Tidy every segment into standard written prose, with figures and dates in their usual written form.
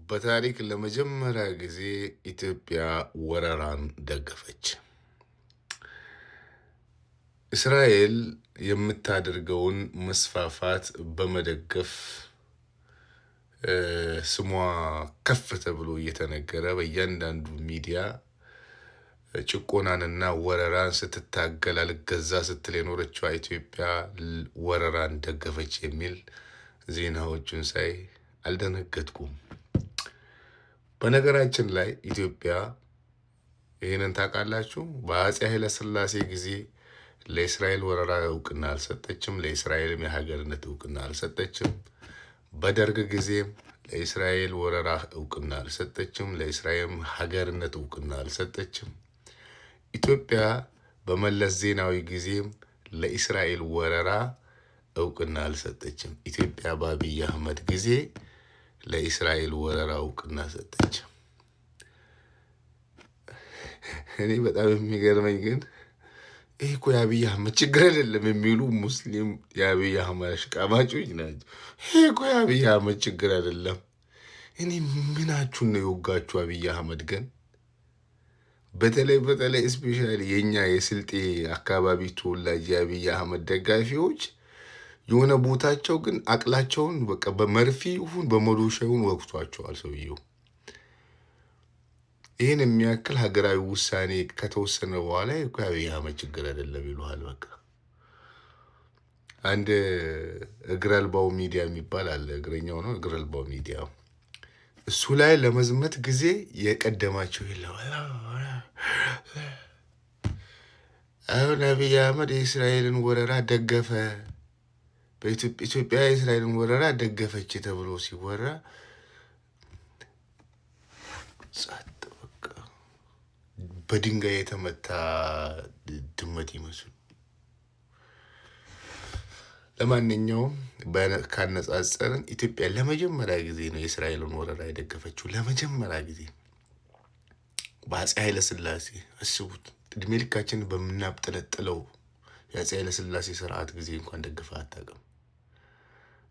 በታሪክ ለመጀመሪያ ጊዜ ኢትዮጵያ ወረራን ደገፈች። እስራኤል የምታደርገውን መስፋፋት በመደገፍ ስሟ ከፍ ተብሎ እየተነገረ በእያንዳንዱ ሚዲያ ጭቆናንና ወረራን ስትታገል አልገዛ ስትል የኖረችው ኢትዮጵያ ወረራን ደገፈች የሚል ዜናዎችን ሳይ አልደነገጥኩም። በነገራችን ላይ ኢትዮጵያ ይሄንን ታውቃላችሁ? በአፄ ኃይለ ሥላሴ ጊዜ ለእስራኤል ወረራ እውቅና አልሰጠችም፣ ለእስራኤልም የሀገርነት እውቅና አልሰጠችም። በደርግ ጊዜም ለእስራኤል ወረራ እውቅና አልሰጠችም፣ ለእስራኤል ሀገርነት እውቅና አልሰጠችም። ኢትዮጵያ በመለስ ዜናዊ ጊዜም ለእስራኤል ወረራ እውቅና አልሰጠችም። ኢትዮጵያ በአብይ አህመድ ጊዜ ለእስራኤል ወረራ እውቅና ሰጠች። እኔ በጣም የሚገርመኝ ግን ይሄ እኮ የአብይ አህመድ ችግር አይደለም የሚሉ ሙስሊም የአብይ አህመድ አሽቃባጮች ናቸው። ይሄ እኮ የአብይ አህመድ ችግር አይደለም። እኔ ምናችሁን ነው የወጋችሁ? አብይ አህመድ ግን በተለይ ስፔሻሊ የኛ የስልጤ አካባቢ ተወላጅ የአብይ አህመድ ደጋፊዎች የሆነ ቦታቸው ግን አቅላቸውን በቃ በመርፊ ይሁን በመዶሻ ይሁን ወቅቷቸዋል ሰውየው። ይህን የሚያክል ሀገራዊ ውሳኔ ከተወሰነ በኋላ የአብይ አህመድ ችግር አይደለም ይሉሃል። በቃ አንድ እግር አልባው ሚዲያ የሚባል አለ፣ እግረኛው ነው እግር አልባው ሚዲያ። እሱ ላይ ለመዝመት ጊዜ የቀደማቸው የለው። አሁን አብይ አህመድ የእስራኤልን ወረራ ደገፈ፣ በኢትዮጵያ የእስራኤልን ወረራ ደገፈች ተብሎ ሲወራ ጸጥ በቃ በድንጋይ የተመታ ድመት ይመስሉ። ለማንኛውም ካነጻጸርን ኢትዮጵያ ለመጀመሪያ ጊዜ ነው የእስራኤልን ወረራ የደገፈችው። ለመጀመሪያ ጊዜ በአፄ ኃይለ ሥላሴ አስቡት። እድሜ ልካችን በምናብጠለጥለው የአፄ ኃይለ ሥላሴ ስርዓት ጊዜ እንኳን ደግፋ አታውቅም።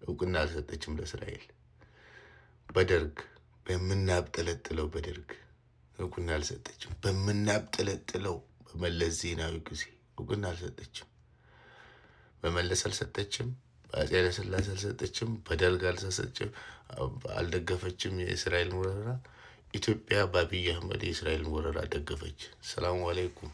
እውቅና አልሰጠችም ለእስራኤል። በደርግ በምናብጠለጥለው በደርግ እውቅና አልሰጠችም። በምናብጠለጥለው በመለስ ዜናዊ ጊዜ እውቅና አልሰጠችም። በመለስ አልሰጠችም፣ በአፄ ኃይለ ሥላሴ አልሰጠችም፣ በደርግ አልሰጠችም፣ አልደገፈችም የእስራኤልን ወረራ። ኢትዮጵያ በአብይ አህመድ የእስራኤልን ወረራ ደገፈች። ሰላሙ አለይኩም።